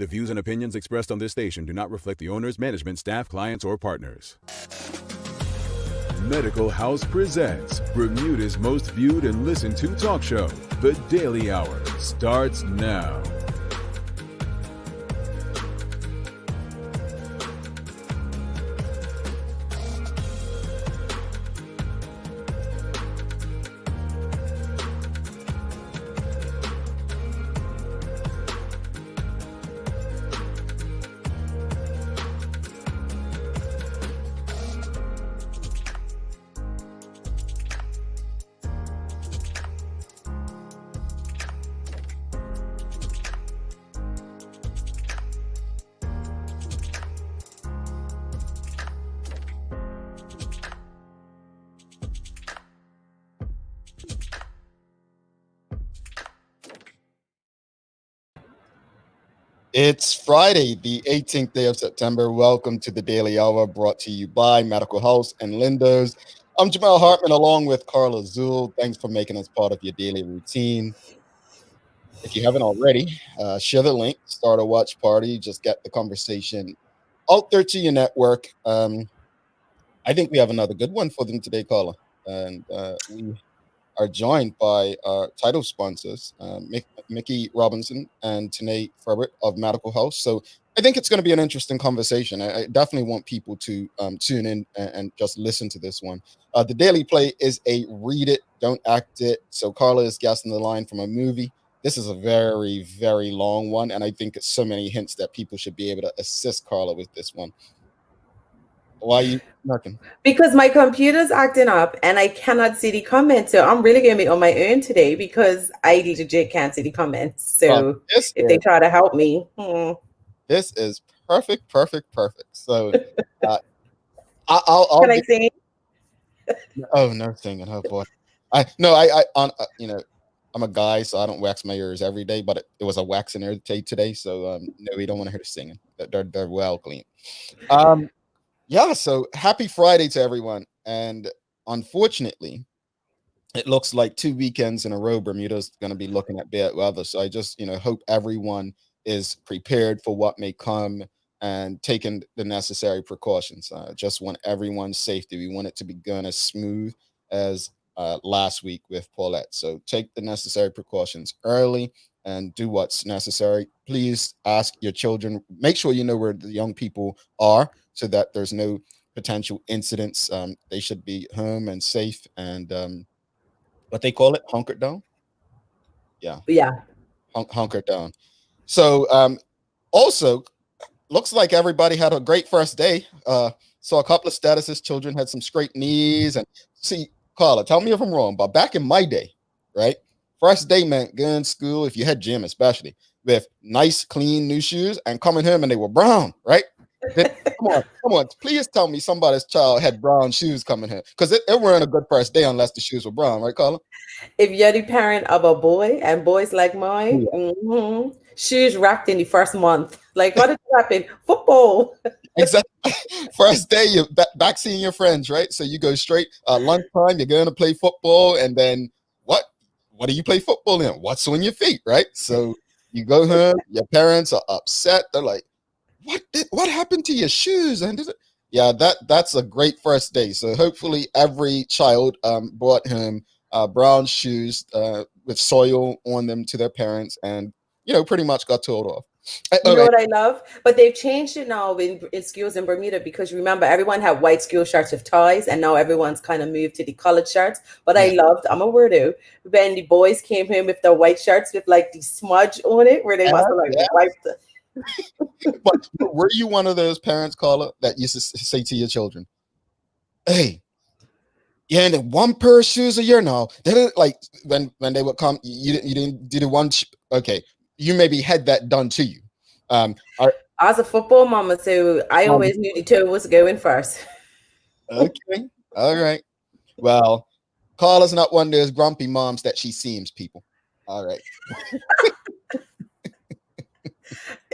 The views and opinions expressed on this station do not reflect the owners, management, staff, clients, or partners. Medical House presents Bermuda's most viewed and listened to talk show. The Daily Hour starts now. It's Friday, the 18th day of September. Welcome to the Daily Hour, brought to you by Medical House and Lindo's. I'm Jamal Hartman, along with Carla Zul. Thanks for making us part of your daily routine. If you haven't already, share the link, start a watch party, just get the conversation out there to your network. I think we have another good one for them today, Carla. And we are joined by our title sponsors, Mickey Robinson and Tene Furbert of Medical House. So I think it's going to be an interesting conversation. I definitely want people to tune in and just listen to this one. The Daily Play is a read it, don't act it. So Carla is guessing the line from a movie. This is a very, very long one, and I think it's so many hints that people should be able to assist Carla with this one. Why are you smirking? Because my computer's acting up and I cannot see the comments. So I'm really going to be on my own today because I legit can't see the comments. So if they try to help me. This is perfect. So Can I sing? Oh, no singing. Oh, boy. I'm a guy, so I don't wax my ears every day, but it was a waxing ear day today. So no, we don't want to hear the singing. They're well clean. Yeah, so happy Friday to everyone. And unfortunately, it looks like 2 weekends in a row, Bermuda's going to be looking at bad weather. So I just, hope everyone is prepared for what may come and taking the necessary precautions. Just want everyone's safety. We want it to be going as smooth as last week with Paulette. So take the necessary precautions early and do what's necessary. Please ask your children. Make sure you know where the young people are, so that there's no potential incidents. They should be home and safe and what they call it, hunkered down. Yeah. Hunkered down. So also looks like everybody had a great first day. Saw a couple of statuses. Children had some scraped knees. And see, Carla, tell me if I'm wrong, but back in my day, right? First day meant going to school, if you had gym especially, with nice, clean new shoes and coming home and they were brown, right? Come on. Please tell me somebody's child had brown shoes coming here, because it weren't a good first day unless the shoes were brown, right, Carla? If you're the parent of a boy and boys like mine, shoes wrapped in the first month. Like, what is happening? Football. Exactly. First day, you're back seeing your friends, right? So you go straight lunchtime, you're going to play football, and then what do you play football in? What's on your feet, right? So you go home, your parents are upset. They're like, what happened to your shoes? And that's a great first day. So hopefully every child brought home brown shoes with soil on them to their parents, and pretty much got told off. You know what I love? But they've changed it now in schools in Bermuda, because remember, everyone had white school shirts with ties, and now everyone's kind of moved to the colored shirts. But I loved, I'm a weirdo, when the boys came home with their white shirts with like the smudge on it, where they must have wiped it. But were you one of those parents, Carla, that used to say to your children, hey, and then one pair of shoes a year now? Like when they would come, you didn't do the one. Okay, you maybe had that done to you. I was a football mama, so I always knew the toe was going first. Okay, all right. Well, Carla's not one of those grumpy moms that she seems, people. All right.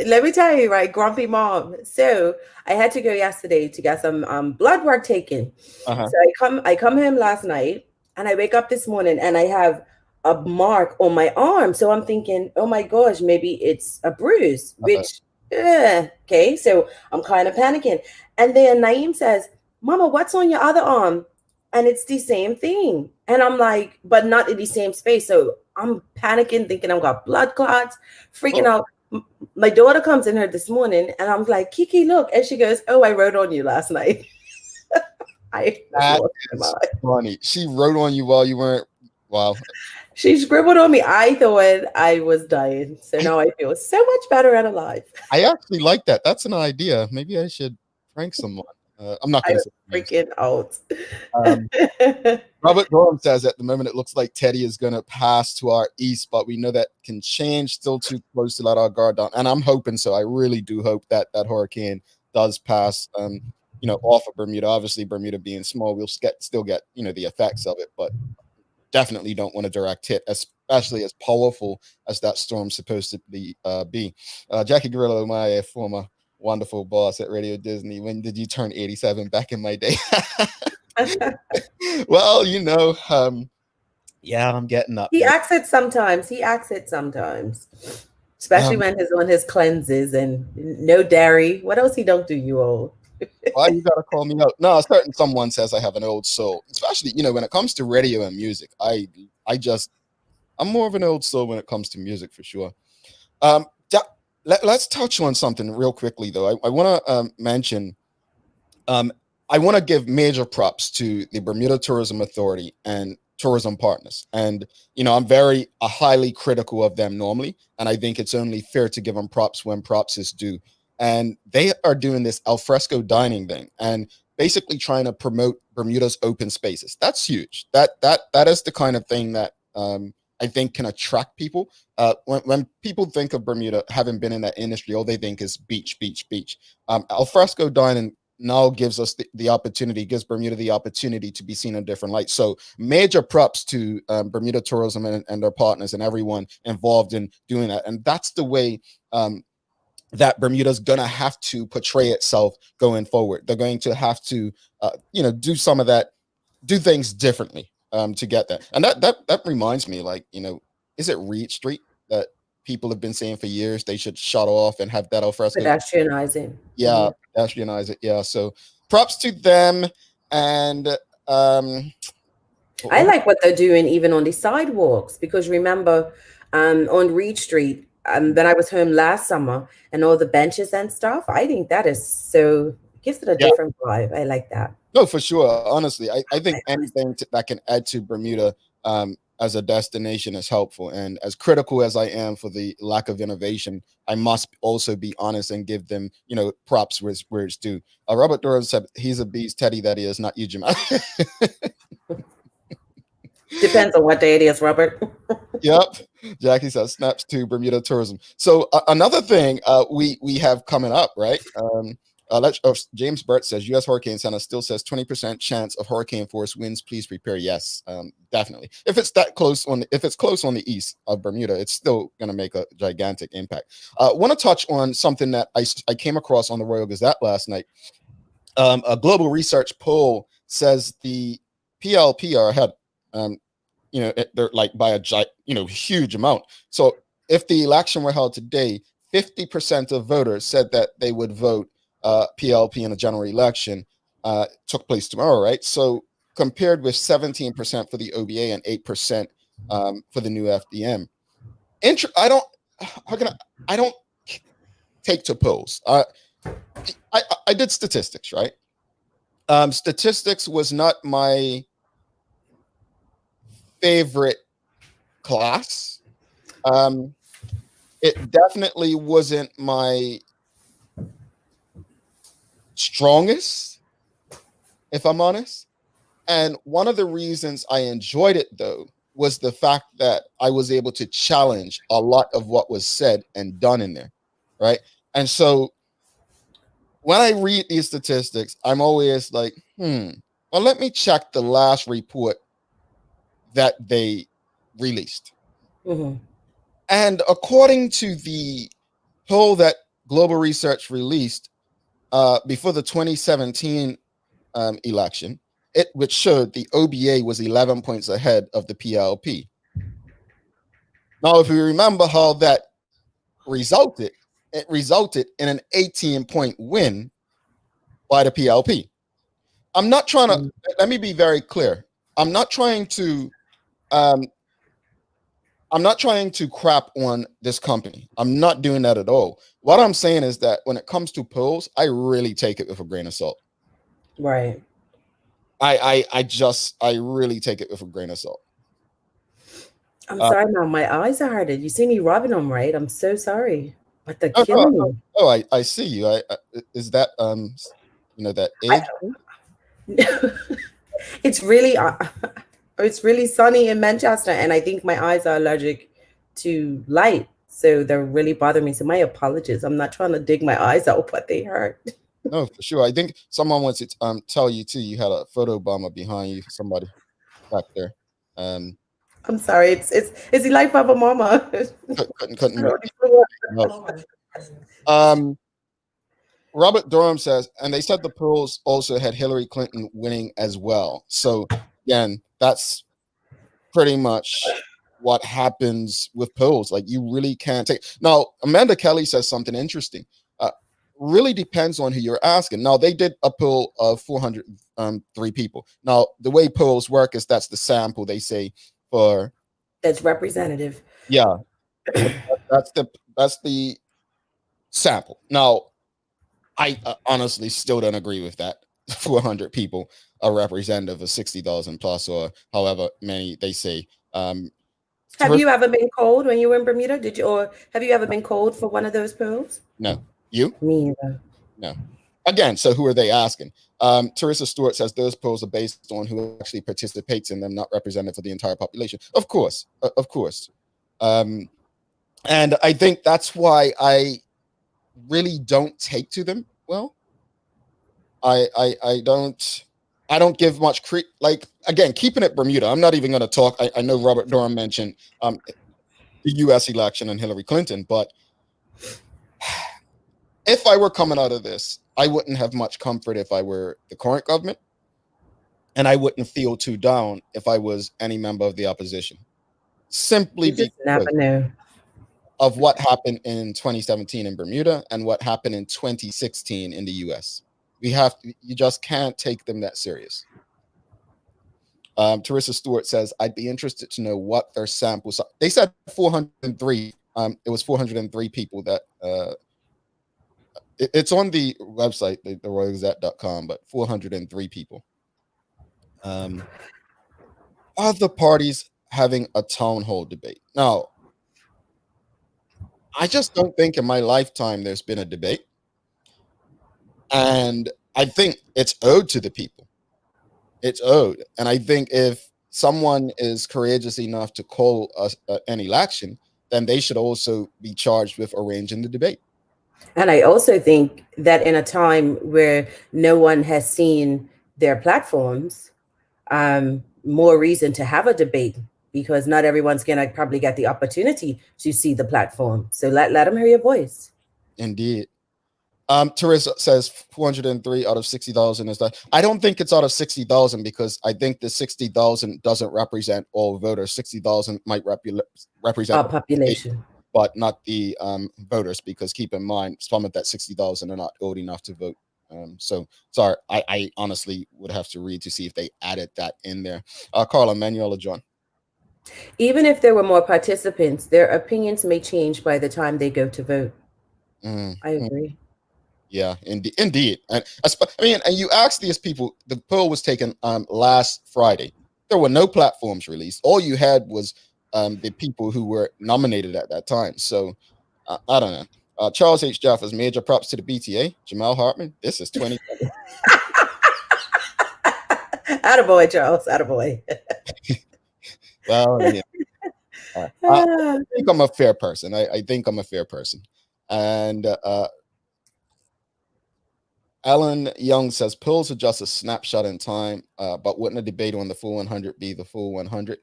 Let me tell you, right, grumpy mom. So I had to go yesterday to get some blood work taken. So I come home last night, and I wake up this morning and I have a mark on my arm. So I'm thinking, oh my gosh, maybe it's a bruise, which Okay, so I'm kind of panicking. And then Naeem says, Mama, what's on your other arm? And it's the same thing. And I'm like, but not in the same space. So I'm panicking, thinking I've got blood clots, freaking Oh, out. My daughter comes in here this morning and I'm like, Kiki, look. And she goes, Oh, I wrote on you last night. I that lost my is mind. funny. She wrote on you while you weren't. Wow. She scribbled on me. I thought I was dying. So I, now I feel so much better and alive. I actually like that. That's an idea. Maybe I should prank someone. I'm not I going to was say names. freaking out. Um, Robert Gorham says at the moment it looks like Teddy is going to pass to our east, but we know that can change. Still too close to let our guard down, and I'm hoping so. I really do hope that that hurricane does pass. Off of Bermuda. Obviously, Bermuda being small, we'll still get the effects of it, but definitely don't want a direct hit, especially as powerful as that storm's supposed to be. Jackie Grillo, my former wonderful boss at Radio Disney. When did you turn 87? Back in my day. Well, yeah, I'm getting up He there. acts it sometimes. He acts it sometimes. Especially Um, when he's on his cleanses and no dairy. What else he don't do, you all? why you gotta call me out? No, certain someone says I have an old soul, especially when it comes to radio and music. I'm more of an old soul when it comes to music for sure. Um, let's touch on something real quickly though. I want to mention. I want to give major props to the Bermuda Tourism Authority and tourism partners. And, I'm very highly critical of them normally. And I think it's only fair to give them props when props is due. And they are doing this alfresco dining thing and basically trying to promote Bermuda's open spaces. That's huge. That is the kind of thing that I think can attract people. When people think of Bermuda, having been in that industry, all they think is beach, beach, beach. Alfresco dining now gives us the opportunity, gives Bermuda the opportunity to be seen in different lights. So major props to Bermuda Tourism and their partners and everyone involved in doing that. And that's the way that Bermuda's going to have to portray itself going forward. They're going to have to, do some of that, do things differently to get that. And that reminds me, is it Reed Street that people have been saying for years they should shut off and have that alfresco? Pedestrianizing. Yeah, pedestrianize it. Yeah, so props to them. And I like what they're doing even on the sidewalks because remember on Reed Street, when I was home last summer and all the benches and stuff, I think that is so gives it a different vibe. I like that. No, for sure. Honestly, I think anything that can add to Bermuda as a destination is helpful. And as critical as I am for the lack of innovation, I must also be honest and give them, props where it's due. Robert Durham said he's a beast, Teddy, that is, not you, Jim. Depends on what day it is, Robert. Yep. Jackie says snaps to Bermuda tourism. So another thing we have coming up, right? James Burt says U.S. Hurricane Center still says 20% chance of hurricane force winds. Please prepare. Yes, definitely. If it's close on the east of Bermuda, it's still going to make a gigantic impact. Want to touch on something that I came across on the Royal Gazette last night. A global research poll says the PLP are ahead. They're like by a huge amount. So if the election were held today, 50% of voters said that they would vote PLP in a general election. Took place tomorrow, right? So compared with 17% for the OBA and 8% for the new FDM. I don't take to polls. I did statistics, right? Statistics was not my favorite class. It definitely wasn't my strongest, if I'm honest. And one of the reasons I enjoyed it, though, was the fact that I was able to challenge a lot of what was said and done in there, right? And so when I read these statistics, I'm always like, well, let me check the last report that they released. Mm-hmm. And according to the poll that Global Research released before the 2017 election, which showed the OBA was 11 points ahead of the PLP. Now, if we remember how that resulted, it resulted in an 18-point win by the PLP. I'm not trying to, let me be very clear. I'm not trying to crap on this company. I'm not doing that at all. What I'm saying is that when it comes to polls, I really take it with a grain of salt. Right. I really take it with a grain of salt. I'm sorry, Mom. My eyes are hurting. You see me rubbing them, right? I'm so sorry, but they're killing me. I see you. Is that that age? It's really sunny in Manchester, and I think my eyes are allergic to light, so they're really bothering me. So my apologies. I'm not trying to dig my eyes out, but they hurt. No, for sure. I think someone wants to tell you too. You had a photo bomber behind you. Somebody back there. I'm sorry. It's the life of a mama. Robert Durham says, and they said the polls also had Hillary Clinton winning as well. So again, that's pretty much what happens with polls. Like, you really can't take. Now, Amanda Kelly says something interesting. Really depends on who you're asking. Now, they did a poll of 403 people. Now, the way polls work is that's the sample, they say, for that's representative. Yeah, that's the sample. Now, I honestly still don't agree with that. 400 people are representative of 60,000 plus, or however many they say. Have you ever been cold when you were in Bermuda? Did you, or have you ever been cold for one of those polls? No. You? Me either. No. Again, so who are they asking? Teresa Stewart says those polls are based on who actually participates in them, not representative for the entire population. Of course. And I think that's why I really don't take to them well. I don't give much like, again, keeping it Bermuda. I'm not even going to talk. I know Robert Durham mentioned the U.S. election and Hillary Clinton, but if I were coming out of this, I wouldn't have much comfort if I were the current government, and I wouldn't feel too down if I was any member of the opposition. Simply because of what happened in 2017 in Bermuda and what happened in 2016 in the U.S. You just can't take them that serious. Teresa Stewart says, I'd be interested to know what their samples are. They said 403. It was 403 people that it's on the website, the royalgazette.com, but 403 people. Are the parties having a town hall debate? Now, I just don't think in my lifetime there's been a debate. And I think it's owed to the people. It's owed. And I think if someone is courageous enough to call an election, then they should also be charged with arranging the debate. And I also think that in a time where no one has seen their platforms, more reason to have a debate, because not everyone's going to probably get the opportunity to see the platform. So let them hear your voice. Indeed. Teresa says 403 out of 60,000 is that. I don't think it's out of 60,000, because I think the 60,000 doesn't represent all voters. 60,000 might represent our population, but not the voters, because keep in mind, some of that 60,000 are not old enough to vote. So sorry, I honestly would have to read to see if they added that in there. Carla, Manuel, or John? Even if there were more participants, their opinions may change by the time they go to vote. I agree. Yeah, indeed. And and you asked these people, the poll was taken last Friday. There were no platforms released. All you had was the people who were nominated at that time. So I don't know. Charles H. Jeffers, major props to the BTA. Jamal Hartman, this is 2020. Attaboy, Charles. Attaboy. Well, yeah. I think I'm a fair person. I think I'm a fair person. And Alan Young says polls are just a snapshot in time, but wouldn't a debate on the full 100 be the full 100?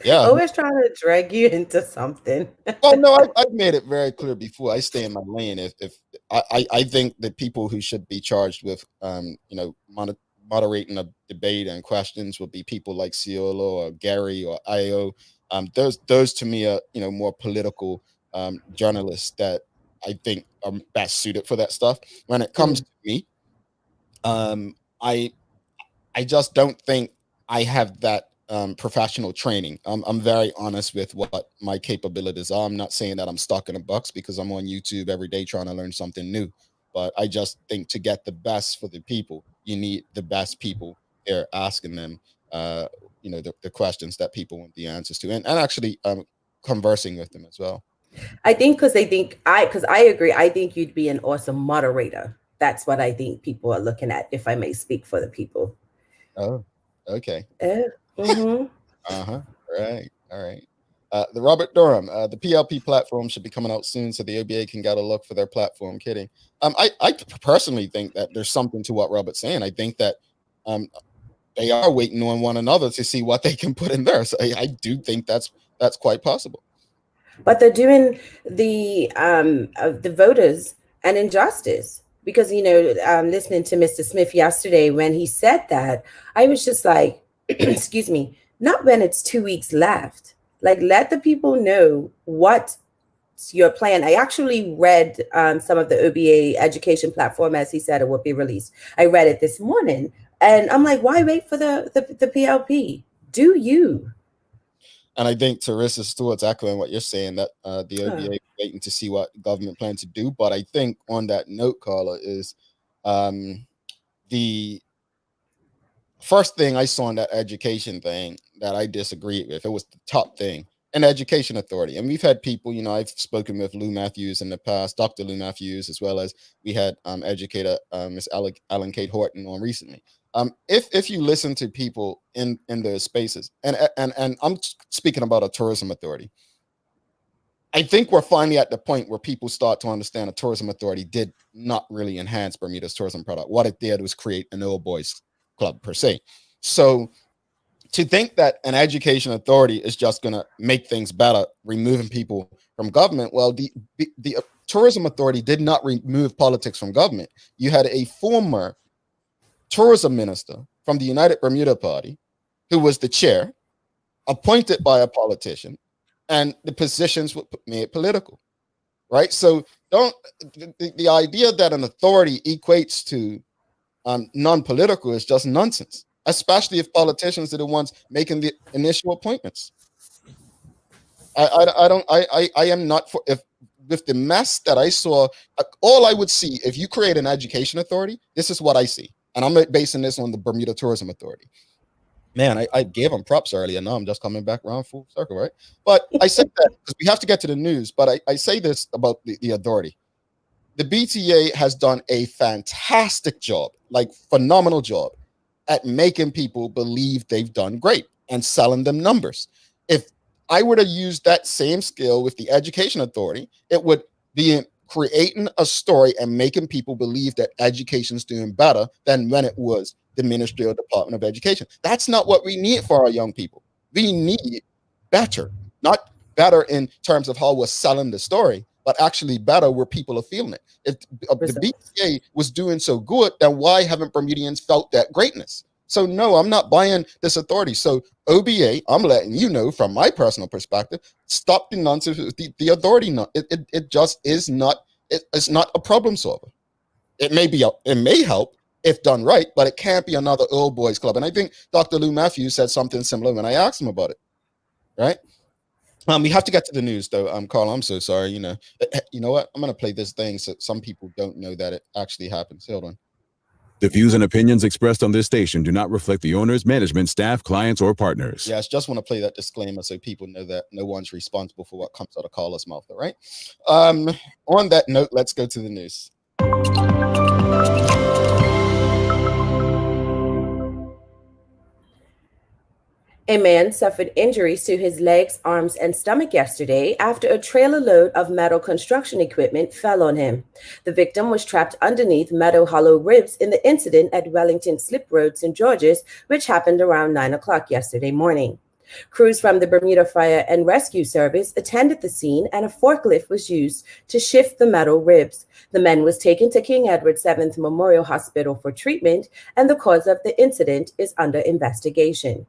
Yeah. Always trying to drag you into something. Oh no, I've made it very clear before. I stay in my lane. If I think that people who should be charged with moderating a debate and questions would be people like Ciolo or Gary or Io. Those to me are more political journalists that I think are best suited for that stuff. When it comes to me, I just don't think I have that professional training. I'm very honest with what my capabilities are. I'm not saying that I'm stuck in a box because I'm on YouTube every day trying to learn something new. But I just think to get the best for the people, you need the best people there asking them, the questions that people want the answers to, and actually conversing with them as well. I think because I agree. I think you'd be an awesome moderator. That's what I think people are looking at, if I may speak for the people. Oh, okay. Mm-hmm. Uh-huh. Right. All right. The Robert Durham, the PLP platform should be coming out soon so the OBA can get a look for their platform. Kidding. I personally think that there's something to what Robert's saying. I think that they are waiting on one another to see what they can put in there. So I do think that's quite possible. But they're doing the voters an injustice because listening to Mr. Smith yesterday when he said that, I was just like, excuse me, not when it's 2 weeks left. Like, let the people know what's your plan. I actually read some of the OBA education platform, as he said, it would be released. I read it this morning, and I'm like, why wait for the PLP? Do you? And I think Teresa Stewart's echoing what you're saying, that the OBA is waiting to see what government plans to do. But I think on that note, Carla, is the first thing I saw in that education thing that I disagreed with. It was the top thing, an education authority. And we've had people, I've spoken with Lou Matthews in the past, Dr. Lou Matthews, as well as we had educator Miss Ellen Kate Horton on recently. If you listen to people in those spaces, and I'm speaking about a tourism authority, I think we're finally at the point where people start to understand a tourism authority did not really enhance Bermuda's tourism product. What it did was create an old boys club per se. So to think that an education authority is just going to make things better, removing people from government, well, the tourism authority did not remove politics from government. You had a former tourism minister from the United Bermuda Party, who was the chair, appointed by a politician, and the positions were made political, right? So the idea that an authority equates to non-political is just nonsense, especially if politicians are the ones making the initial appointments. I am not for, if with the mess that I saw, all I would see if you create an education authority, this is what I see. And I'm basing this on the Bermuda Tourism Authority. Man, I gave them props earlier. Now I'm just coming back around full circle, right? But I said that because we have to get to the news. But I say this about the authority. The BTA has done a fantastic job, like phenomenal job, at making people believe they've done great and selling them numbers. If I were to use that same skill with the education authority, it would be creating a story and making people believe that education's doing better than when it was the Ministry or Department of Education. That's not what we need for our young people. We need better, not better in terms of how we're selling the story, but actually better where people are feeling it. If the BTA was doing so good, then why haven't Bermudians felt that greatness? So no, I'm not buying this authority. So OBA, I'm letting you know from my personal perspective, stop the nonsense with the authority. It just is not. It's not a problem solver. It may help if done right, but it can't be another old boys club. And I think Dr. Lou Matthews said something similar when I asked him about it. Right? We have to get to the news though. Carl, I'm so sorry. You know what? I'm gonna play this thing so some people don't know that it actually happens. Hold on. The views and opinions expressed on this station do not reflect the owners, management, staff, clients, or partners. Yes, just want to play that disclaimer so people know that no one's responsible for what comes out of Carla's mouth, all right? On that note, let's go to the news. A man suffered injuries to his legs, arms, and stomach yesterday after a trailer load of metal construction equipment fell on him. The victim was trapped underneath metal hollow ribs in the incident at Wellington Slip Road, St. George's, which happened around 9 o'clock yesterday morning. Crews from the Bermuda Fire and Rescue Service attended the scene, and a forklift was used to shift the metal ribs. The man was taken to King Edward VII Memorial Hospital for treatment, and the cause of the incident is under investigation.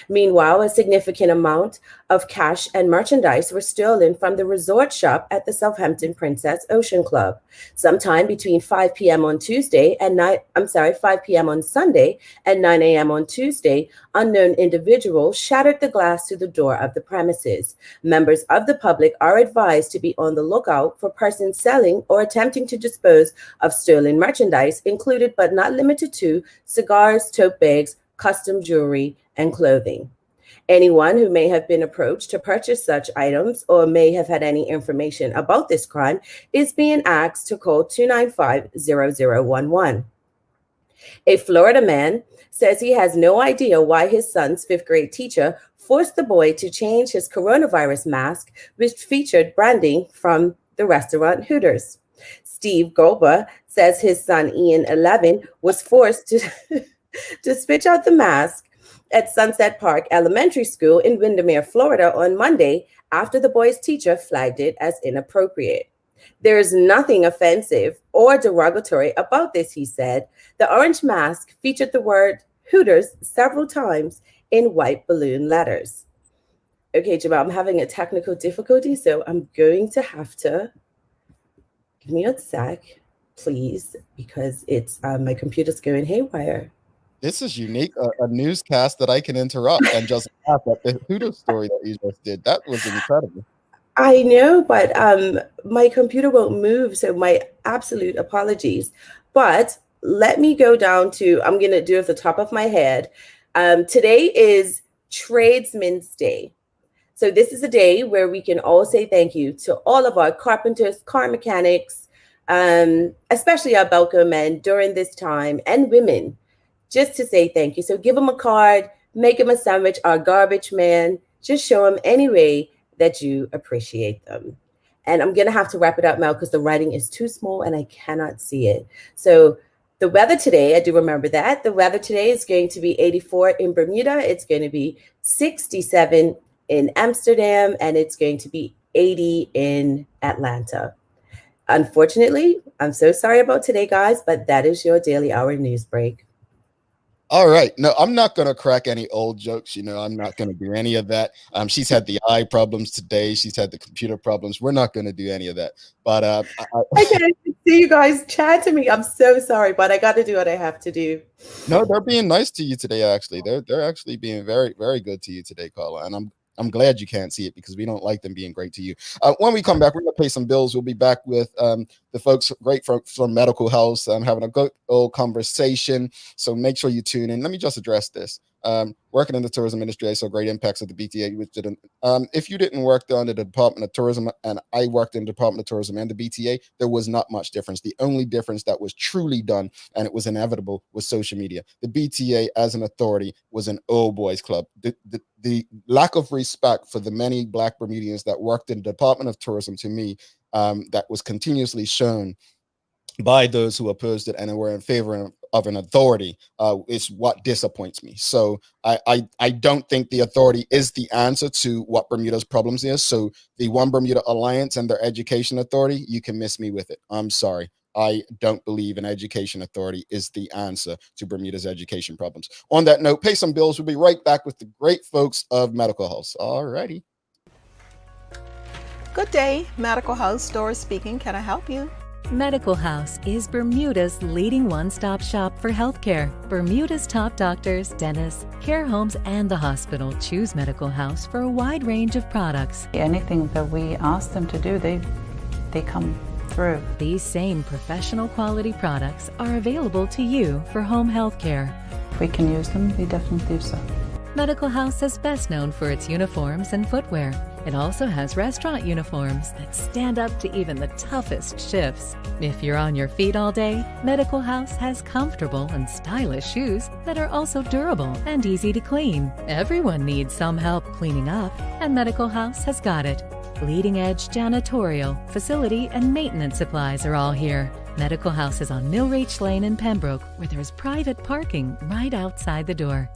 Meanwhile, a significant amount of cash and merchandise were stolen from the resort shop at the Southampton Princess Ocean Club. Sometime between 5 p.m. on 5 p.m. on Sunday and 9 a.m. on Tuesday, unknown individuals shattered the glass to the door of the premises. Members of the public are advised to be on the lookout for persons selling or attempting to dispose of stolen merchandise, included but not limited to cigars, tote bags, custom jewelry, and clothing. Anyone who may have been approached to purchase such items or may have had any information about this crime is being asked to call 295-0011. A Florida man says he has no idea why his son's fifth grade teacher forced the boy to change his coronavirus mask, which featured branding from the restaurant Hooters. Steve Golba says his son Ian, 11, was forced to switch out the mask at Sunset Park Elementary School in Windermere, Florida on Monday after the boy's teacher flagged it as inappropriate. There is nothing offensive or derogatory about this, he said. The orange mask featured the word Hooters several times in white balloon letters. Okay, Jamal, I'm having a technical difficulty, so I'm going to have to give me a sec, please, because it's my computer's going haywire. This is unique, a newscast that I can interrupt and just laugh at the Hooters story that you just did. That was incredible. I know, but my computer won't move, so my absolute apologies. But let me go down to, I'm going to do it at the top of my head. Today is Tradesmen's Day. So this is a day where we can all say thank you to all of our carpenters, car mechanics, especially our Belco men during this time, and women, just to say thank you. So give them a card, make them a sandwich, our garbage man, just show them any way that you appreciate them. And I'm going to have to wrap it up now because the writing is too small and I cannot see it. So the weather today, I do remember that. The weather today is going to be 84 in Bermuda. It's going to be 67 in Amsterdam, and it's going to be 80 in Atlanta. Unfortunately, I'm so sorry about today, guys, but that is your Daily Hour news break. All right. No, I'm not going to crack any old jokes. I'm not going to do any of that. She's had the eye problems today. She's had the computer problems. We're not going to do any of that. But I can't see you guys chat to me. I'm so sorry, but I got to do what I have to do. No, they're being nice to you today, actually. They're actually being very, very good to you today, Carla. And I'm glad you can't see it because we don't like them being great to you. When we come back, we're going to pay some bills. We'll be back with the folks great from Medical House, having a good old conversation. So make sure you tune in. Let me just address this. Working in the tourism industry, I saw great impacts of the BTA, which didn't. If you didn't work under the Department of Tourism, and I worked in the Department of Tourism and the BTA, there was not much difference. The only difference that was truly done, and it was inevitable, was social media. The BTA, as an authority, was an old boys club. The lack of respect for the many Black Bermudians that worked in the Department of Tourism, to me, that was continuously shown by those who opposed it and were in favor of an authority is what disappoints me. So I don't think the authority is the answer to what Bermuda's problems is. So the One Bermuda Alliance and their education authority, you can miss me with it. I'm sorry. I don't believe an education authority is the answer to Bermuda's education problems. On that note, pay some bills. We'll be right back with the great folks of Medical House. All righty. Good day, Medical House Store speaking. Can I help you? Medical House is Bermuda's leading one-stop shop for healthcare. Bermuda's top doctors, dentists, care homes, and the hospital choose Medical House for a wide range of products. Anything that we ask them to do, they come through. These same professional quality products are available to you for home healthcare. If we can use them, we definitely do so. Medical House is best known for its uniforms and footwear. It also has restaurant uniforms that stand up to even the toughest shifts. If you're on your feet all day, Medical House has comfortable and stylish shoes that are also durable and easy to clean. Everyone needs some help cleaning up, and Medical House has got it. Leading-edge janitorial, facility, and maintenance supplies are all here. Medical House is on Millreach Lane in Pembroke, where there's private parking right outside the door.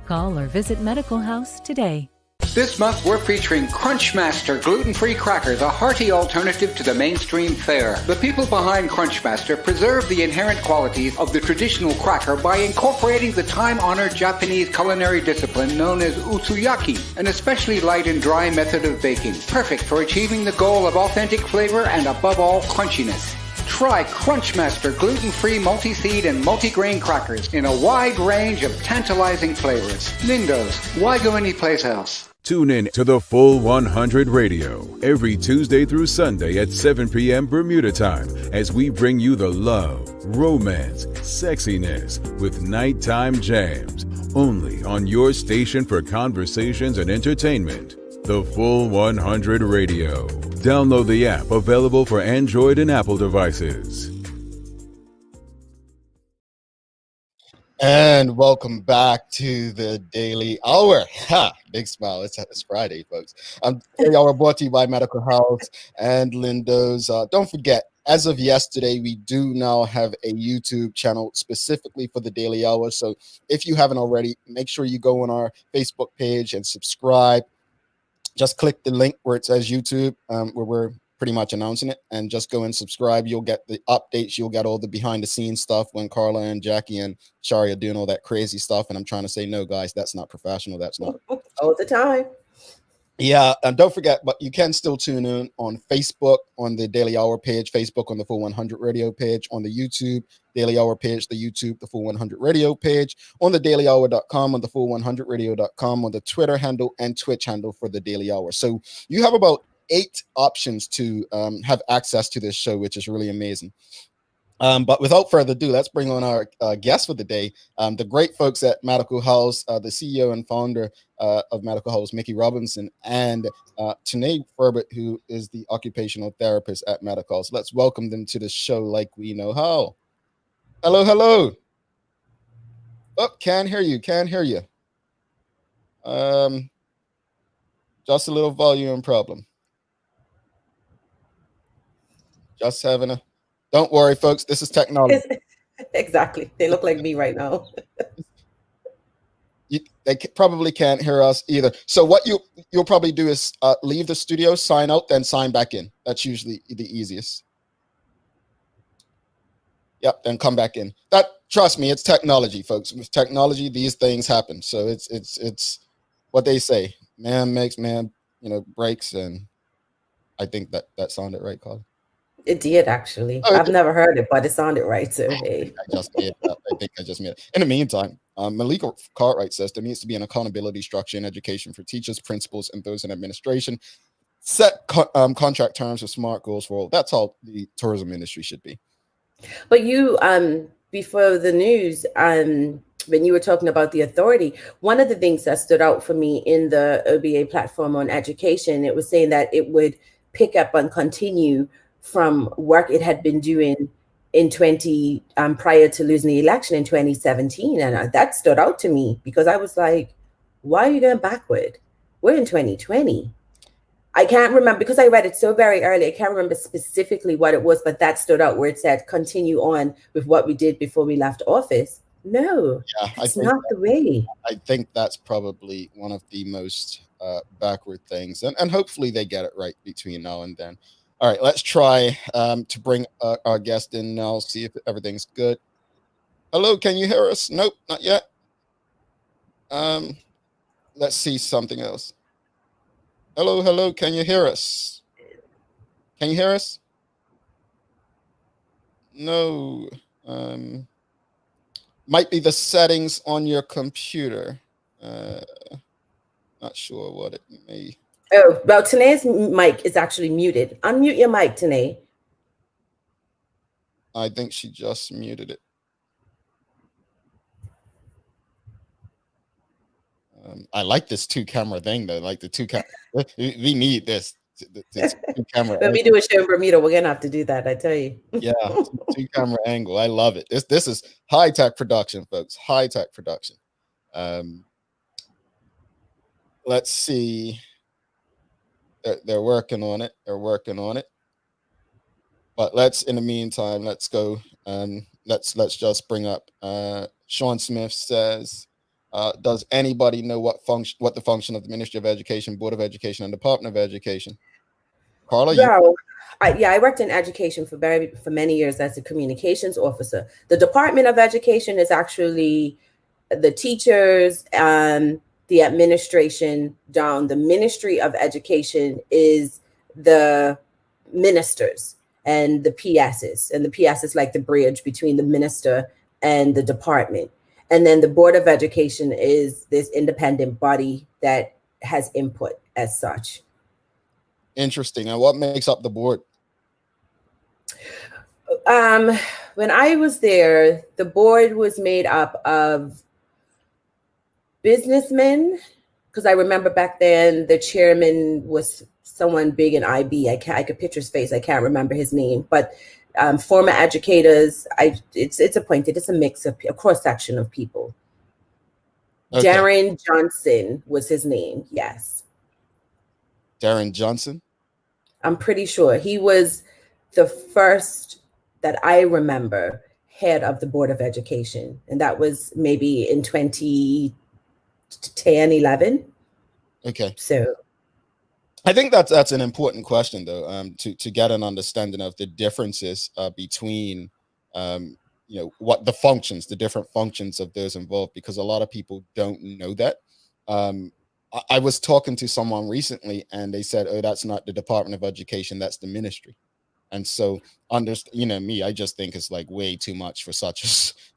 Call or visit Medical House today. This month we're featuring Crunchmaster gluten-free crackers, a hearty alternative to the mainstream fare. The people behind Crunchmaster preserve the inherent qualities of the traditional cracker by incorporating the time-honored Japanese culinary discipline known as utsuyaki, an especially light and dry method of baking, perfect for achieving the goal of authentic flavor and above all crunchiness. Try Crunchmaster gluten-free multi-seed and multi-grain crackers in a wide range of tantalizing flavors. Lindo's, why go anyplace else? Tune in to the Full 100 Radio every Tuesday through Sunday at 7 p.m. Bermuda time as we bring you the love, romance, sexiness with nighttime jams. Only on your station for conversations and entertainment. The Full 100 Radio. Download the app available for Android and Apple devices. And welcome back to the Daily Hour. Ha! Big smile. It's Friday, folks. Daily Hour brought to you by Medical House and Lindo's. Don't forget, as of yesterday, we do now have a YouTube channel specifically for the Daily Hour. So if you haven't already, make sure you go on our Facebook page and subscribe. Just click the link where it says YouTube, where we're pretty much announcing it, and just go and subscribe. You'll get the updates. You'll get all the behind the scenes stuff when Carla and Jackie and Shari are doing all that crazy stuff. And I'm trying to say, no, guys, that's not professional. That's not all the time. Yeah, and don't forget, but you can still tune in on Facebook, on the Daily Hour page, Facebook on the Full 100 Radio page, on the YouTube Daily Hour page, the YouTube, the Full 100 Radio page, on the dailyhour.com, on the full100radio.com, on the Twitter handle and Twitch handle for the Daily Hour. So you have about 8 options to have access to this show, which is really amazing. But without further ado, let's bring on our guest for the day, the great folks at Medical House, the CEO and founder of Medical House, Mickey Robinson, and Tene Furbert, who is the occupational therapist at Medical House. Let's welcome them to the show like we know how. Hello, hello. Oh, can't hear you. Just a little volume problem. Just having a... Don't worry, folks. This is technology. Exactly. They look like me right now. They probably can't hear us either. So what you'll probably do is leave the studio, sign out, then sign back in. That's usually the easiest. Yep, then come back in. Trust me, it's technology, folks. With technology, these things happen. So it's what they say. Man makes man, breaks, and I think that sounded right, Colin. It did, actually. I've never heard it, but it sounded right, so hey. I think I just made it. In the meantime, Malika Cartwright says there needs to be an accountability structure in education for teachers, principals, and those in administration. Set contract terms with SMART goals for all. That's how the tourism industry should be. But you, before the news, when you were talking about the authority, one of the things that stood out for me in the OBA platform on education, it was saying that it would pick up and continue from work it had been doing in prior to losing the election in 2017. And that stood out to me because I was like, why are you going backward? We're in 2020. I can't remember because I read it so very early. I can't remember specifically what it was, but that stood out where it said continue on with what we did before we left office. No, it's not the way. I think that's probably one of the most backward things. And hopefully they get it right between now and then. All right, let's try to bring our guest in now, see if everything's good. Hello, can you hear us? Nope, not yet. Let's see something else. Hello, can you hear us? Can you hear us? No. Might be the settings on your computer. Not sure what it may. Oh, well, Tane's mic is actually muted. Unmute your mic, Tene. I think she just muted it. I like this 2-camera thing, though. Like the 2-camera. We need this. This 2-camera. When we do a show in Bermuda, we're gonna have to do that. I tell you. Yeah, 2-camera angle. I love it. This is high tech production, folks. High tech production. Let's see. They're working on it. But in the meantime, let's go. Let's just bring up Sean Smith says, Does anybody know what the function of the Ministry of Education, Board of Education, and Department of Education? Carla, Well, I worked in education for many years as a communications officer. The Department of Education is actually the teachers and the administration down. The Ministry of Education is the ministers and the PSs, and the PS is like the bridge between the minister and the department. And then the Board of Education is this independent body that has input as such. Interesting. And what makes up the board? When I was there, the board was made up of businessmen, because I remember back then the chairman was someone big in IB. I could picture his face. I can't remember his name, but former educators. It's appointed. It's a mix of a cross section of people. Okay. Darren Johnson was his name. Yes. Darren Johnson. I'm pretty sure he was the first that I remember head of the Board of Education, and that was maybe in 2010, 11. Okay. So I think that's an important question, though, to get an understanding of the differences between, what the different functions of those involved, because a lot of people don't know that. I was talking to someone recently, and they said, "Oh, that's not the Department of Education, that's the ministry." And so, me, I just think it's like way too much for such a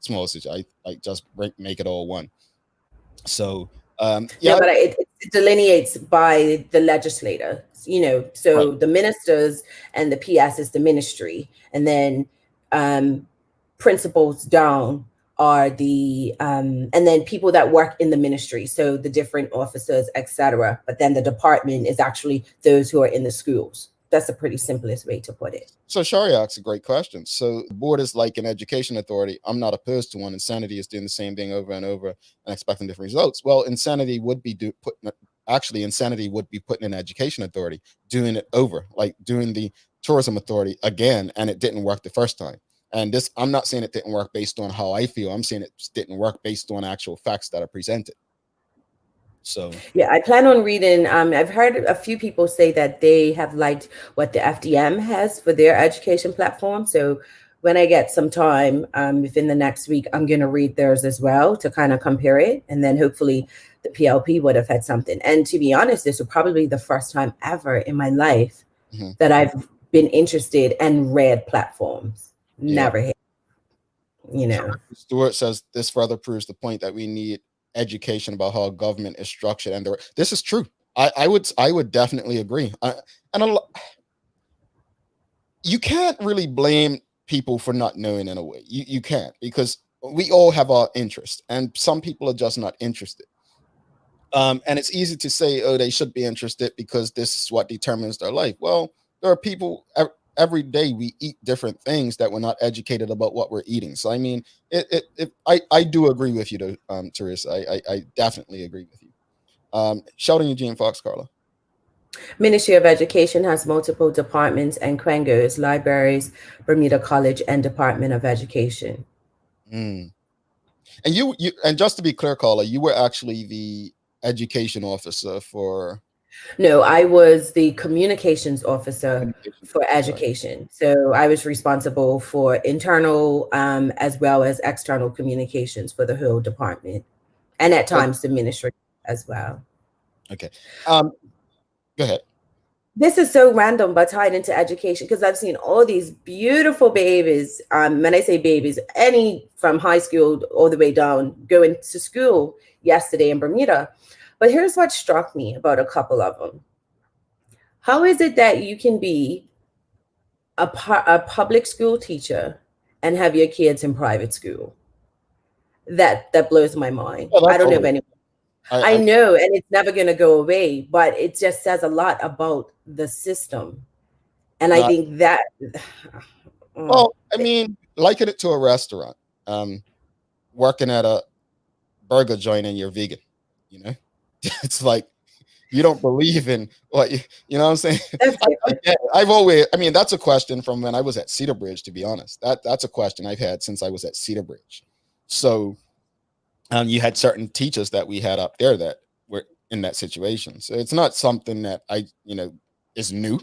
small situation. I just make it all one. So. But it delineates by the legislator, so right. The ministers and the PS is the ministry, and then principals down are the and then people that work in the ministry, so the different officers, etc. But then the department is actually those who are in the schools. That's the pretty simplest way to put it. So Shariak's a great question. So the board is like an education authority. I'm not opposed to one. Insanity is doing the same thing over and over and expecting different results. Well, Insanity would be putting an education authority, doing it over, like doing the tourism authority again, and it didn't work the first time. And this, I'm not saying it didn't work based on how I feel. I'm saying it just didn't work based on actual facts that are presented. So yeah, I plan on reading. I've heard a few people say that they have liked what the FDM has for their education platform. So when I get some time within the next week, I'm going to read theirs as well to kind of compare it. And then hopefully the PLP would have had something. And to be honest, this would probably be the first time ever in my life that I've been interested and read platforms. Never had, Stuart says this further proves the point that we need education about how government is structured, and this is true. I would definitely agree. You can't really blame people for not knowing in a way. You can't, because we all have our interests, and some people are just not interested. And it's easy to say, oh, they should be interested because this is what determines their life. Well, there are people every day we eat different things that we're not educated about what we're eating. So I mean, I do agree with you, though, Teresa. I definitely agree with you. Sheldon Eugene Fox, Carla. Ministry of Education has multiple departments and Quengos, libraries, Bermuda College, and Department of Education. And you and just to be clear, Carla, you were actually the education officer for. No, I was the communications officer for education. So I was responsible for internal as well as external communications for the whole department, and at times the ministry as well. Okay. Go ahead. This is so random, but tied into education, because I've seen all these beautiful babies. When I say babies, any from high school all the way down, going to school yesterday in Bermuda. But here's what struck me about a couple of them. How is it that you can be a public school teacher and have your kids in private school? That blows my mind. Well, I don't know if anyone. I know, and it's never going to go away, but it just says a lot about the system. And I think that. Well, I mean, liken it to a restaurant, working at a burger joint and you're vegan, It's like you don't believe in what you know what I'm saying. That's a question from when I was at Cedar Bridge, to be honest. That's a question I've had since I was at Cedar Bridge. So You had certain teachers that we had up there that were in that situation. So it's not something that is new.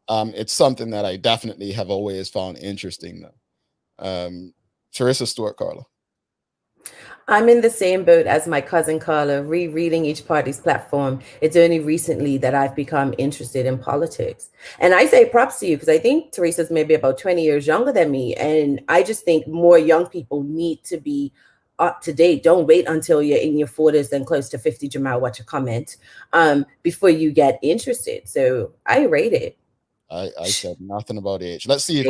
It's something that I definitely have always found interesting, though. Teresa Stewart, Carla. I'm in the same boat as my cousin Carla, rereading each party's platform. It's only recently that I've become interested in politics. And I say props to you because I think Teresa's maybe about 20 years younger than me. And I just think more young people need to be up to date. Don't wait until you're in your 40s and close to 50, Jamal, watch a comment, before you get interested. So I rate it. I said nothing about age. Let's see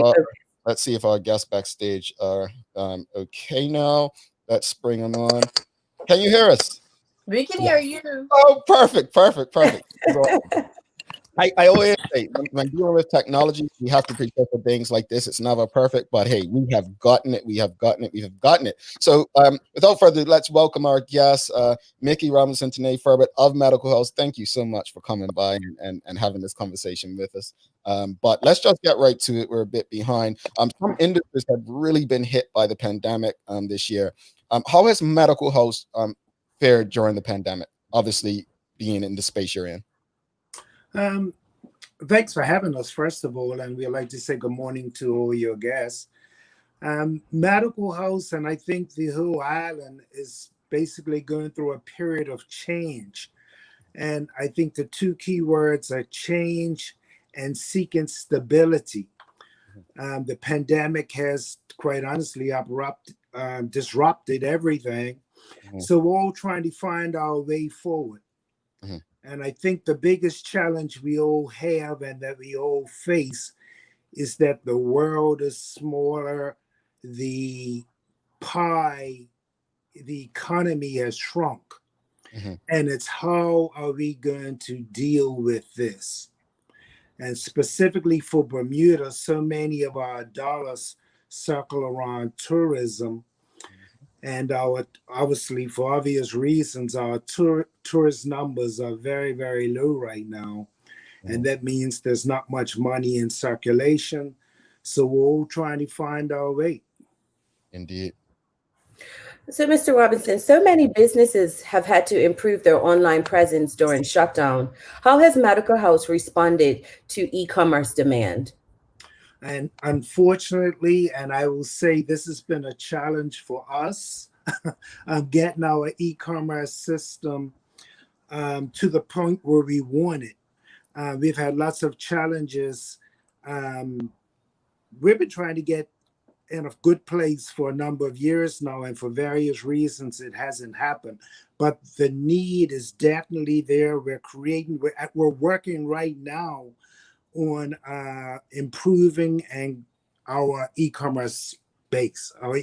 if our guests backstage are okay now. Let's bring them on. Can you hear us? We can hear you. Oh, perfect. I always say when dealing with technology, we have to prepare for things like this. It's never perfect, but hey, we have gotten it. So without further ado, let's welcome our guest, Mickey Robinson and Tene Furbert of Medical House. Thank you so much for coming by and having this conversation with us. But let's just get right to it. We're a bit behind. Some industries have really been hit by the pandemic this year. How has Medical House fared during the pandemic? Obviously, being in the space you're in. Thanks for having us, first of all, and we'd like to say good morning to all your guests. Medical House, and I think the whole island is basically going through a period of change. And I think the two key words are change and seeking stability. The pandemic has, quite honestly, disrupted everything. So we're all trying to find our way forward. And I think the biggest challenge we all have and that we all face is that the world is smaller, the pie, the economy has shrunk. And it's how are we going to deal with this? And specifically for Bermuda, so many of our dollars circle around tourism. And obviously, for obvious reasons, our tourist numbers are very, very low right now. And that means there's not much money in circulation. So we're all trying to find our way. Indeed. So, Mr. Robinson, so many businesses have had to improve their online presence during shutdown. How has Medical House responded to e-commerce demand? And unfortunately, and I will say this has been a challenge for us, getting our e-commerce system to the point where we want it. We've had lots of challenges. We've been trying to get in a good place for a number of years now, and for various reasons, it hasn't happened. But the need is definitely there. We're working right now on improving our e-commerce base, our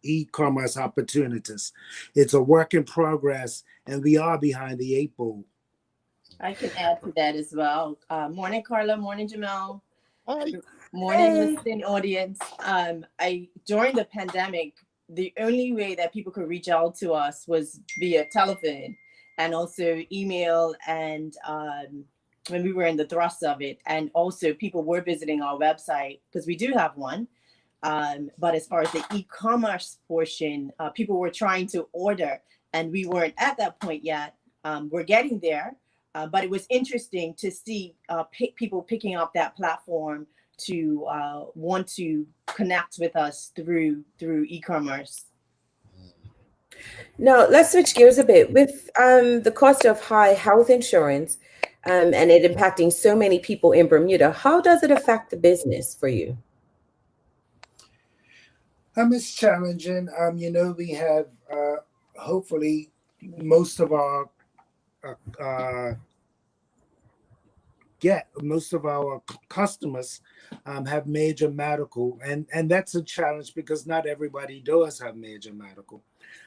e-commerce opportunities. It's a work in progress, and we are behind the 8 ball. I can add to that as well. Morning, Carla. Morning, Jamal. Hi. Morning, listening audience. During the pandemic, the only way that people could reach out to us was via telephone and also email, and when we were in the thrust of it. And also people were visiting our website because we do have one. But as far as the e-commerce portion, people were trying to order and we weren't at that point yet. We're getting there, but it was interesting to see people picking up that platform to want to connect with us through e-commerce. Now, let's switch gears a bit. With the cost of high health insurance and it impacting so many people in Bermuda, how does it affect the business for you? It's challenging. We have hopefully most of our customers have major medical, and that's a challenge because not everybody does have major medical.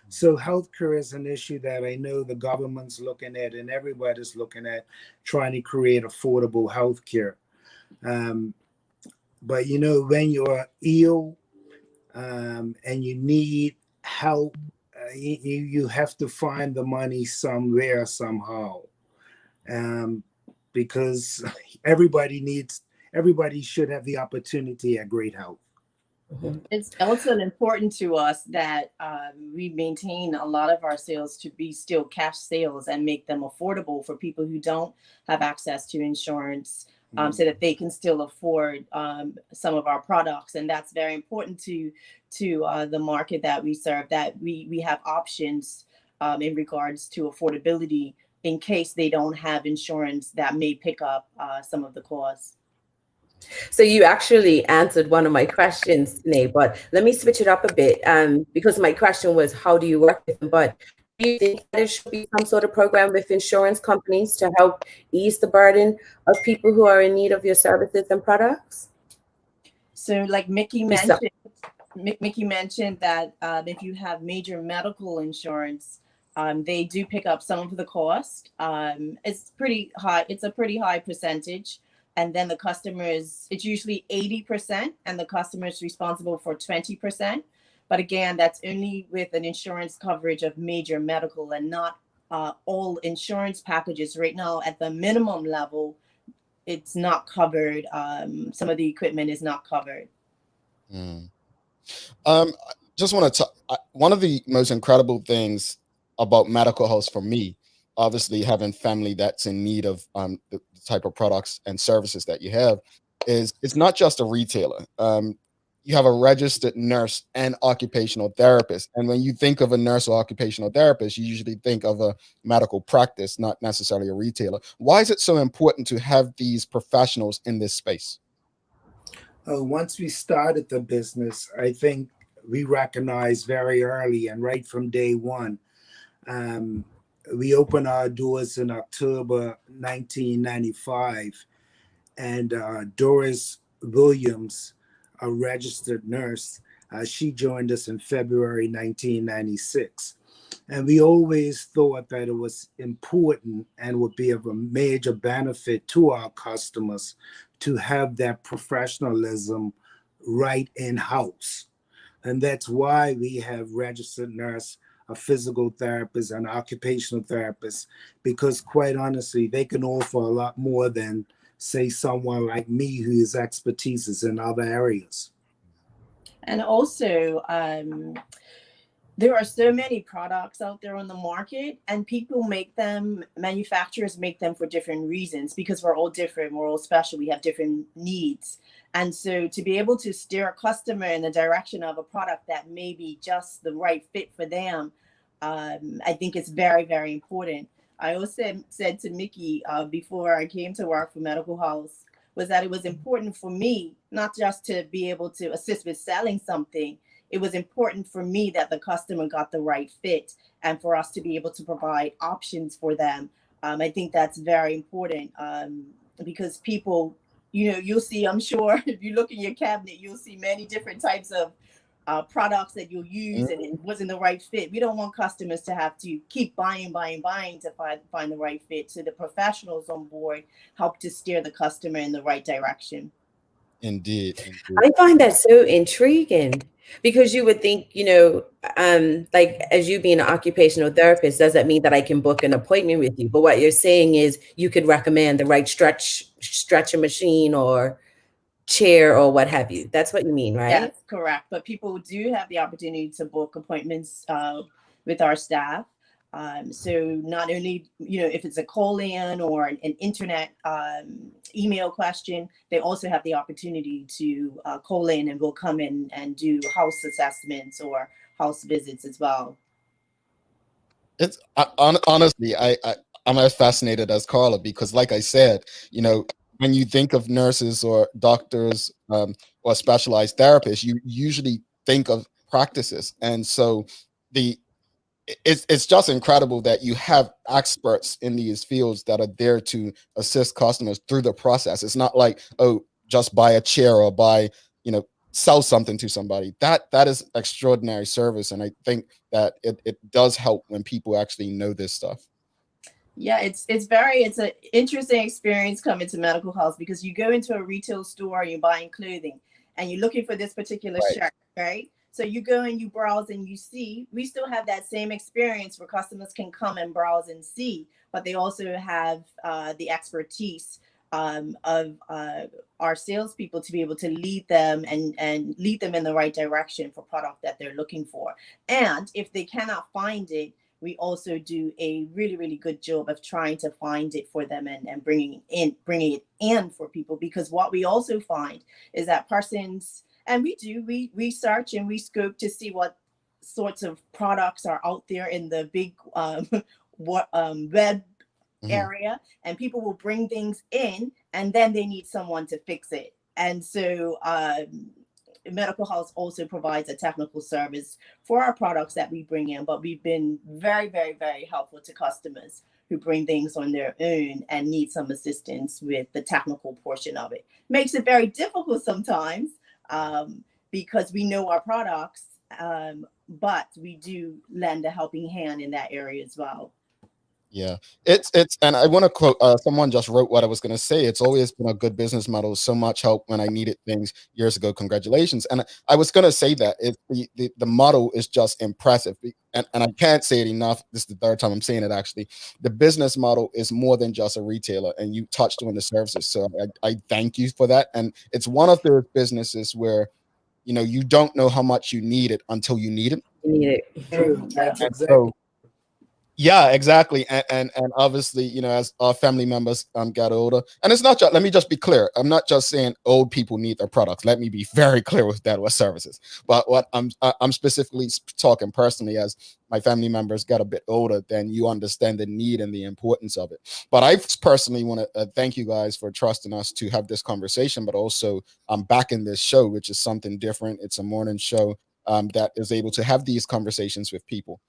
So healthcare is an issue that I know the government's looking at, and everybody's looking at trying to create affordable healthcare. But when you're ill and you need help, you have to find the money somewhere, somehow, because everybody should have the opportunity at great health. It's also important to us that we maintain a lot of our sales to be still cash sales and make them affordable for people who don't have access to insurance, so that they can still afford some of our products. And that's very important to the market that we serve, that we have options in regards to affordability in case they don't have insurance that may pick up some of the costs. So you actually answered one of my questions, Tene, but let me switch it up a bit, because my question was, how do you work with them? But do you think there should be some sort of program with insurance companies to help ease the burden of people who are in need of your services and products? So like Mickey mentioned, that if you have major medical insurance, they do pick up some of the cost. It's pretty high. It's a pretty high percentage. And then the customers, it's usually 80%, and the customer is responsible for 20%. But again, that's only with an insurance coverage of major medical, and not all insurance packages right now at the minimum level. It's not covered. Some of the equipment is not covered. Just want to one of the most incredible things about medical house for me, obviously having family that's in need of the type of products and services that you have, is it's not just a retailer. You have a registered nurse and occupational therapist. And when you think of a nurse or occupational therapist, you usually think of a medical practice, not necessarily a retailer. Why is it so important to have these professionals in this space? Once we started the business, I think we recognized very early and right from day one. We opened our doors in October 1995, and Doris Williams, a registered nurse, she joined us in February 1996. And we always thought that it was important and would be of a major benefit to our customers to have that professionalism right in-house. And that's why we have registered nurse, a physical therapist, and occupational therapist, because quite honestly, they can offer a lot more than, say, someone like me whose expertise is in other areas. And also, there are so many products out there on the market, and manufacturers make them for different reasons, because we're all different, we're all special, we have different needs. And so to be able to steer a customer in the direction of a product that may be just the right fit for them, I think it's very, very important. I also said to Mickey before I came to work for Medical House, was that it was important for me not just to be able to assist with selling something. It was important for me that the customer got the right fit, and for us to be able to provide options for them. I think that's very important, because people, you'll see, I'm sure if you look in your cabinet, you'll see many different types of products that you'll use, and it wasn't the right fit. We don't want customers to have to keep buying to find the right fit. So the professionals on board help to steer the customer in the right direction. Indeed. I find that so intriguing, because you would think, like, as you being an occupational therapist, does that mean that I can book an appointment with you? But what you're saying is you could recommend the right stretcher machine or chair or what have you. That's what you mean, right? Yes, correct. But people do have the opportunity to book appointments with our staff. So not only, if it's a call-in or an internet email question, they also have the opportunity to call in, and we'll come in and do house assessments or house visits as well. It's honestly, I'm as fascinated as Carla, because like I said, when you think of nurses or doctors or specialized therapists, you usually think of practices. And so it's just incredible that you have experts in these fields that are there to assist customers through the process. It's not like, oh, just buy a chair or sell something to somebody. That is extraordinary service. And I think that it does help when people actually know this stuff. Yeah, it's an interesting experience coming to Medical House, because you go into a retail store, you're buying clothing, and you're looking for this particular shirt, right? So you go and you browse and you see. We still have that same experience where customers can come and browse and see, but they also have the expertise of our salespeople to be able to lead them and lead them in the right direction for product that they're looking for. And if they cannot find it, we also do a really, really good job of trying to find it for them and bringing it in for people. Because what we also find is that persons, and we research and we scope to see what sorts of products are out there in the big web area, and people will bring things in and then they need someone to fix it. And so Medical House also provides a technical service for our products that we bring in, but we've been very, very, very helpful to customers who bring things on their own and need some assistance with the technical portion of it. Makes it very difficult sometimes because we know our products, but we do lend a helping hand in that area as well. Yeah, it's and I want to quote someone just wrote what I was going to say. It's always been a good business model. So much help when I needed things years ago. Congratulations. And I was going to say that the model is just impressive, and I can't say it enough. This is the third time I'm saying it. Actually, the business model is more than just a retailer, and you touched on the services. So I thank you for that. And it's one of the businesses where you don't know how much you need it until you need it. You need it. That's exactly. So, yeah, exactly. And obviously, as our family members got older, and it's not just, let me just be clear. I'm not just saying old people need their products. Let me be very clear with that, with services. But what I'm specifically talking personally, as my family members got a bit older, then you understand the need and the importance of it. But I personally want to thank you guys for trusting us to have this conversation, but also I'm back in this show, which is something different. It's a morning show that is able to have these conversations with people.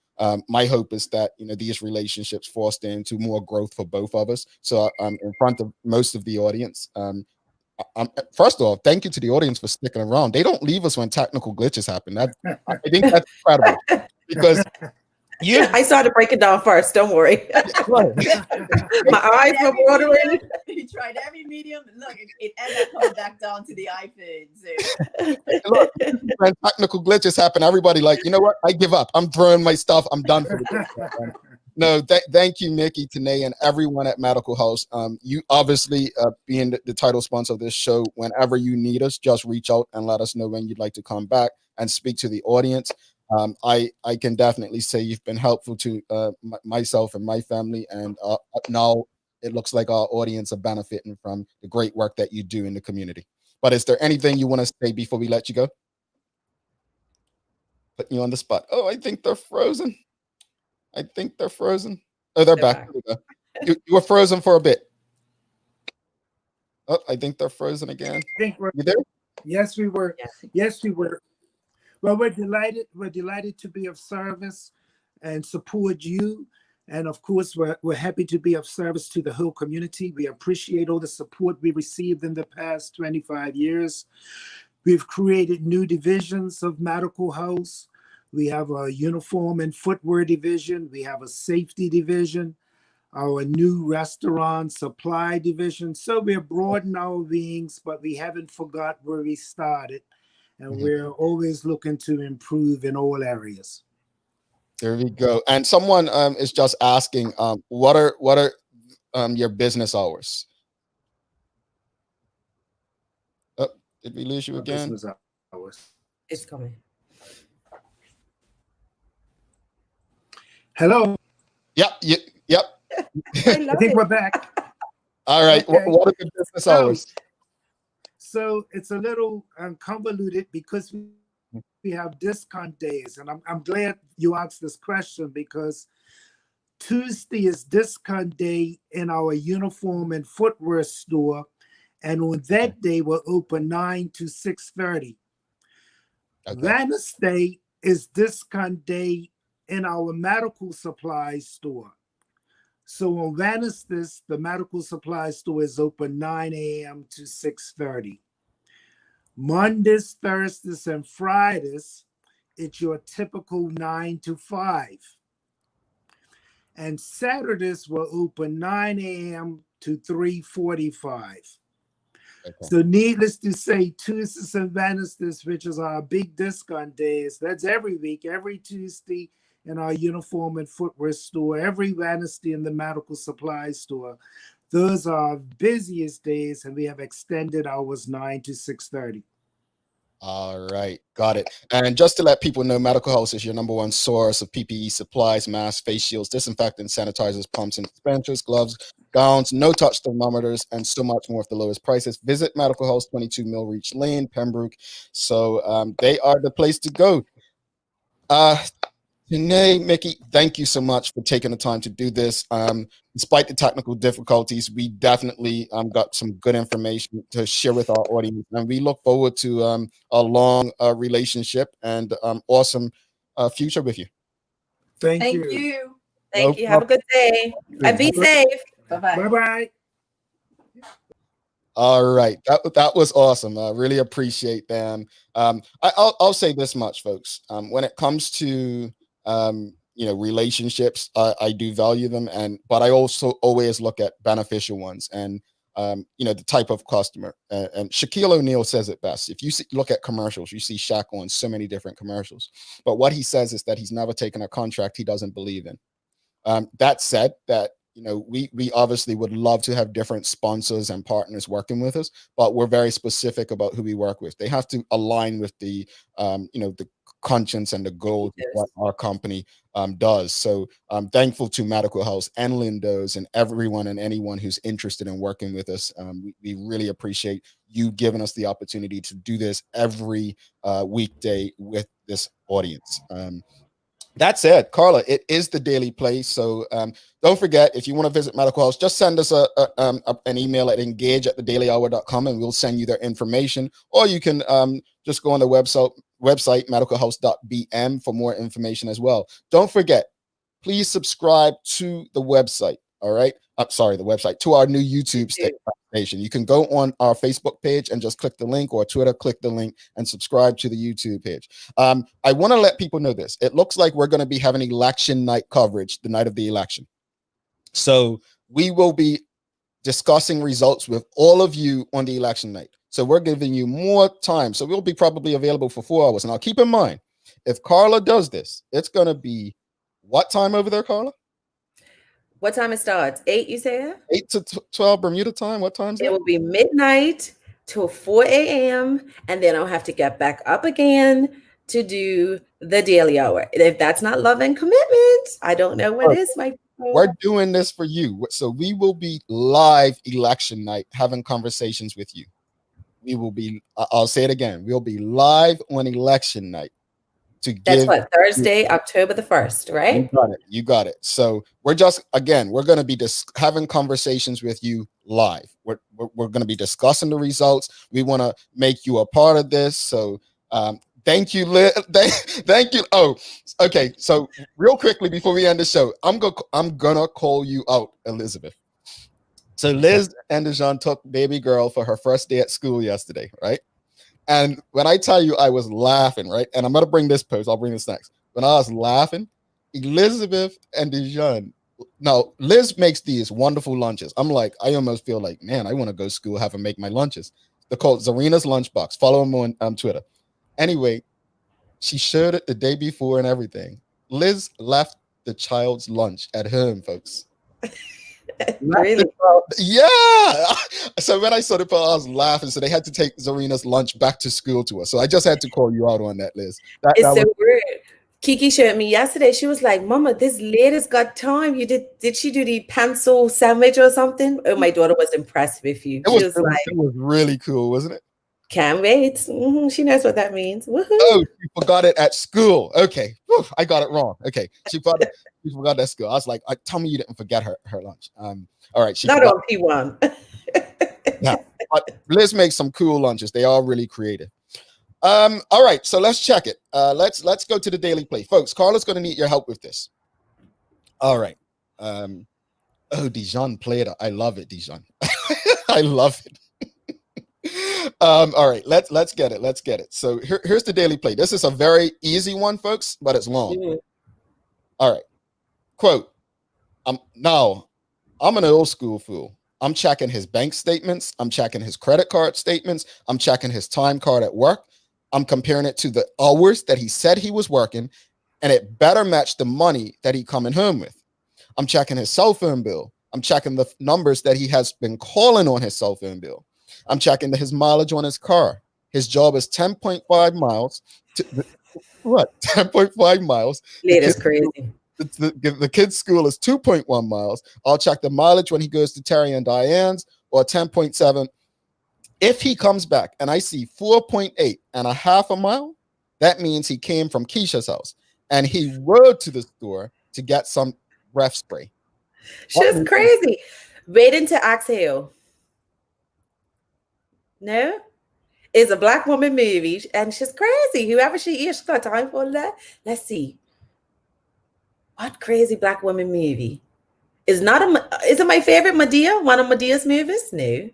My hope is that these relationships foster into more growth for both of us. So in front of most of the audience, first of all, thank you to the audience for sticking around. They don't leave us when technical glitches happen. I think that's incredible because I started breaking down first. Don't worry. My eyes were watering. He tried every medium. Look, it ended up coming back down to the iPhone. So. Look, when technical glitches happen, everybody like, you know what? I give up. I'm throwing my stuff. I'm done for the day. No, thank you, Nikki, Tene, and everyone at Medical House. You obviously being the title sponsor of this show. Whenever you need us, just reach out and let us know when you'd like to come back and speak to the audience. I can definitely say you've been helpful to myself and my family, and now it looks like our audience are benefiting from the great work that you do in the community. But is there anything you want to say before we let you go? Putting you on the spot. Oh, I think they're frozen. Oh, they're back. You were frozen for a bit. Oh, I think they're frozen again. You there? Yes, we were. Yes, we were. Well, we're delighted. We're delighted to be of service and support you. And of course, we're happy to be of service to the whole community. We appreciate all the support we received in the past 25 years. We've created new divisions of Medical House. We have a uniform and footwear division. We have a safety division, our new restaurant supply division. So we're broadening our wings, but we haven't forgot where we started. And we're always looking to improve in all areas. There we go. And someone is just asking, what are your business hours? Oh, did we lose you again? Business hours. It's coming. Hello. Yep. I think we're back. All right. Okay. What are the business hours? So it's a little convoluted because we have discount days. And I'm glad you asked this question because Tuesday is discount day in our uniform and footwear store. And on that day, we're open 9 to 6:30. Okay. Wednesday is discount day in our medical supply store. So on Wednesdays, the medical supply store is open 9 a.m. to 6:30. Mondays, Thursdays, and Fridays, it's your typical 9 to 5. And Saturdays will open 9 a.m. to 3:45. Okay. So needless to say, Tuesdays and Wednesdays, which is our big discount days, that's every week, every Tuesday in our uniform and footwear store, every Wednesday in the medical supply store, Those are busiest days, and we have extended hours 9 to 6:30. All right, got it. And just to let people know, Medical House is your number one source of PPE supplies, masks, face shields, disinfectants, sanitizers, pumps, and dispensers, gloves, gowns, no-touch thermometers, and so much more at the lowest prices. Visit Medical House, 22 Millreach Lane, Pembroke. So they are the place to go. Tene, Mickey, thank you so much for taking the time to do this. Despite the technical difficulties, we definitely got some good information to share with our audience, and we look forward to a long relationship and awesome future with you. Thank Thank you. you. Thank you. Have a good day. And be safe. Bye-bye. Bye-bye. All right, that was awesome. I really appreciate them. I'll say this much, folks. When it comes to relationships, I do value them, but I also always look at beneficial ones and the type of customer. And Shaquille O'Neal says it best. If you look at commercials, you see Shaq on so many different commercials. But what he says is that he's never taken a contract he doesn't believe in. That said, that we obviously would love to have different sponsors and partners working with us, but we're very specific about who we work with. They have to align with the the conscience and the goals of what our company does. So I'm thankful to Medical House and Lindo's and everyone and anyone who's interested in working with us. We really appreciate you giving us the opportunity to do this every weekday with this audience. That's it, Carla. It is the Daily Play. So don't forget, if you want to visit Medical House, just send us an email at engage@thedailyhour.com and we'll send you their information. Or you can just go on the website medicalhouse.bm for more information as well. Don't forget, please subscribe to the website. All right. The website, to our new YouTube station. You can go on our Facebook page and just click the link, or Twitter, click the link and subscribe to the YouTube page. I want to let people know this. It looks like we're going to be having election night coverage the night of the election. So we will be discussing results with all of you on the election night. So we're giving you more time. So we'll be probably available for 4 hours. Now, keep in mind, if Carla does this, it's going to be what time over there, Carla? What time it starts? 8, you said? 8 to 12 Bermuda time. What time is it? It will be midnight till 4 a.m. And then I'll have to get back up again to do the Daily Hour. If that's not love and commitment, I don't know what is, my people. We're doing this for you. So we will be live election night having conversations with you. We will be, I'll say it again, we'll be live on election night. That's what, Thursday, October the 1st, right? You got it. So we're going to be having conversations with you live. We're going to be discussing the results. We want to make you a part of this. So thank you, Liz. Thank you. Oh, okay. So real quickly before we end the show, I'm gonna call you out, Elizabeth. So Liz and Dijon took baby girl for her first day at school yesterday, right? And when I tell you I was laughing, right? And I'm going to bring this post. I'll bring this next. When I was laughing, Elizabeth and Dijon. Now, Liz makes these wonderful lunches. I'm like, I almost feel like, man, I want to go to school, have her make my lunches. They're called Zarina's Lunchbox. Follow them on Twitter. Anyway, she showed it the day before and everything. Liz left the child's lunch at home, folks. Really? Yeah. So when I saw the post, I was laughing. So they had to take Zarina's lunch back to school to her. So I just had to call you out on that, Liz. It's so weird. Kiki showed me yesterday. She was like, "Mama, this lady's got time. You did she do the pencil sandwich or something?" Oh, my daughter was impressed with you. It was really cool, wasn't it? Can't wait. Mm-hmm. She knows what that means. Woohoo. Oh, she forgot it at school. Okay. Whew, I got it wrong. Okay. She forgot that at school. I was like, tell me you didn't forget her lunch. All right. She not on P1. Yeah. But Liz makes some cool lunches. They are really creative. All right. So let's check it. Let's go to the Daily Play. Folks, Carla's going to need your help with this. All right. Dijon played it. I love it, Dijon. I love it. All right, let's get it. So here's the Daily Play. This is a very easy one, folks, but it's long. Mm-hmm. All right. Quote, I'm an old school fool. I'm checking his bank statements. I'm checking his credit card statements. I'm checking his time card at work. I'm comparing it to the hours that he said he was working, and it better match the money that he coming home with. I'm checking his cell phone bill. I'm checking the numbers that he has been calling on his cell phone bill. I'm checking his mileage on his car. His job is 10.5 miles. 10.5 miles. That's crazy. The kid's school is 2.1 miles. I'll check the mileage when he goes to Terry and Diane's, or 10.7. If he comes back and I see 4.8 and a half a mile, that means he came from Keisha's house and he rode to the store to get some breath spray. She's crazy. Waiting to exhale. No? It's a Black woman movie and she's crazy. Whoever she is, she's got time for that. Let's see. What crazy Black woman movie? Is it my favorite Medea? One of Medea's movies? No.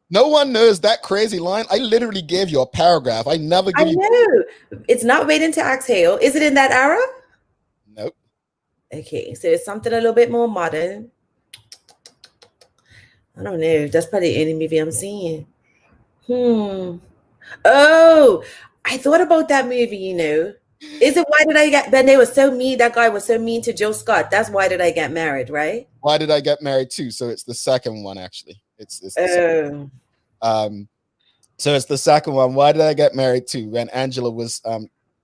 No one knows that crazy line. I literally gave you a paragraph. I never give you. I know. It's not Waiting to Exhale. Is it in that era? Nope. Okay, so it's something a little bit more modern. I don't know. That's probably the only movie I'm seeing. Oh, I thought about that movie, you know. Is it Why Did I Get When they were so mean? That guy was so mean to Joe Scott. That's Why Did I Get Married, right? Why Did I Get Married Too? So it's the second one, actually. It's the second. So it's the second one. Why Did I Get Married Too? When Angela was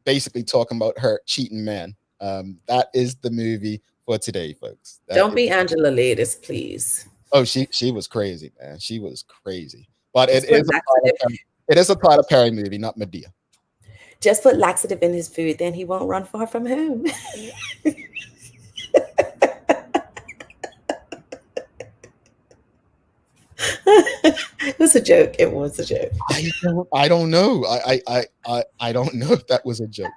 basically talking about her cheating man. That is the movie for today, folks. Don't be Angela Latest, please. Oh, she was crazy, man. She was crazy. But it is a Tyler Perry movie, not Medea. Just put laxative in his food, then he won't run far from home. It was a joke. It was a joke. I don't know. I don't know if that was a joke.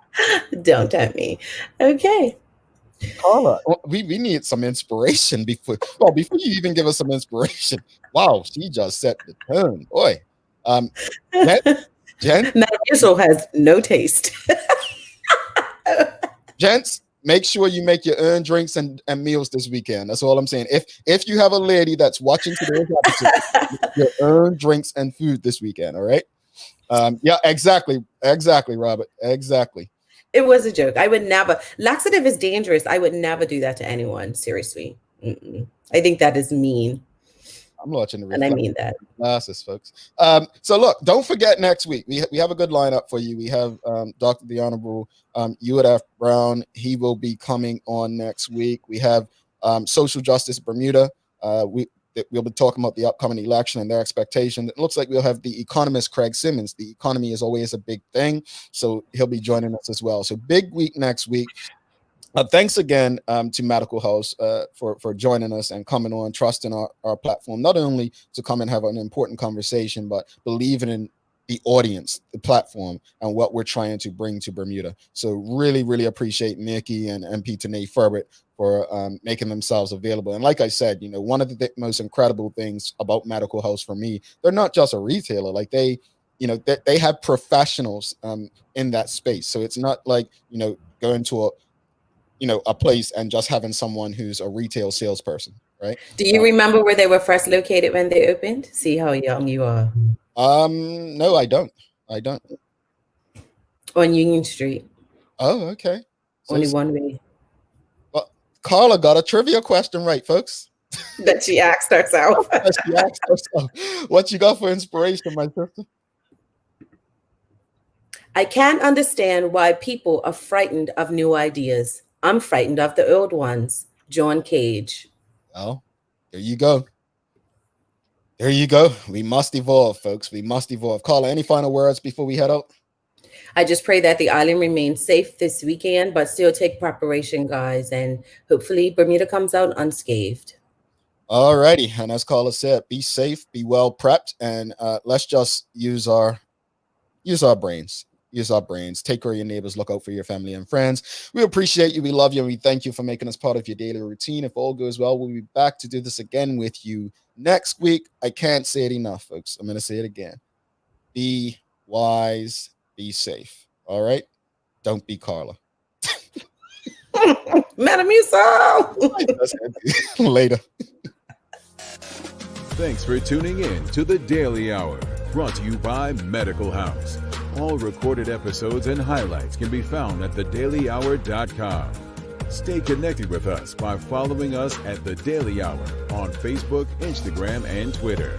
Don't tempt me. Okay. Carla, we need some inspiration before you even give us some inspiration. Wow, she just set the tone. Boy. Jen? Metamucil has no taste. Gents, make sure you make your own drinks and meals this weekend. That's all I'm saying. If you have a lady that's watching today's episode, your own drinks and food this weekend, all right? Yeah, exactly, Robert, exactly. It was a joke. I would never. Laxative is dangerous. I would never do that to anyone. Seriously. I think that is mean. I'm watching the and I mean that. Glasses, folks. So look, don't forget next week. We have a good lineup for you. We have Dr. the Honorable Ewart F. Brown. He will be coming on next week. We have Social Justice Bermuda. We'll be talking about the upcoming election and their expectations. It looks like we'll have the economist Craig Simmons. The economy is always a big thing, so he'll be joining us as well. So big week next week. Thanks again to Medical House for joining us and coming on, trusting our platform, not only to come and have an important conversation, but believing in the audience, the platform, and what we're trying to bring to Bermuda. So really, really appreciate Nikki and MP Tene Furbert for making themselves available. And like I said, you know, one of the most incredible things about Medical House for me, they're not just a retailer. Like they have professionals in that space. So it's not like, you know, going to a place and just having someone who's a retail salesperson, right? Do you remember where they were first located when they opened? See how young you are. No, I don't. On Union Street. Oh, okay. So only one way. Well, Carla got a trivia question right, folks. That she asked herself. What you got for inspiration, my sister? I can't understand why people are frightened of new ideas. I'm frightened of the old ones. John Cage. Oh, there you go. There you go. We must evolve, folks. We must evolve. Carla, any final words before we head out? I just pray that the island remains safe this weekend, but still take preparation, guys. And hopefully Bermuda comes out unscathed. All righty. And as Carla said, be safe, be well prepped, and let's just use our brains. Use our brains. Take care of your neighbors. Look out for your family and friends. We appreciate you. We love you. And we thank you for making us part of your daily routine. If all goes well, we'll be back to do this again with you next week. I can't say it enough, folks. I'm going to say it again. Be wise. Be safe. All right? Don't be Carla. Metamucil. Later. Thanks for tuning in to The Daily Hour, brought to you by Medical House. All recorded episodes and highlights can be found at thedailyhour.com. Stay connected with us by following us at The Daily Hour on Facebook, Instagram, and Twitter.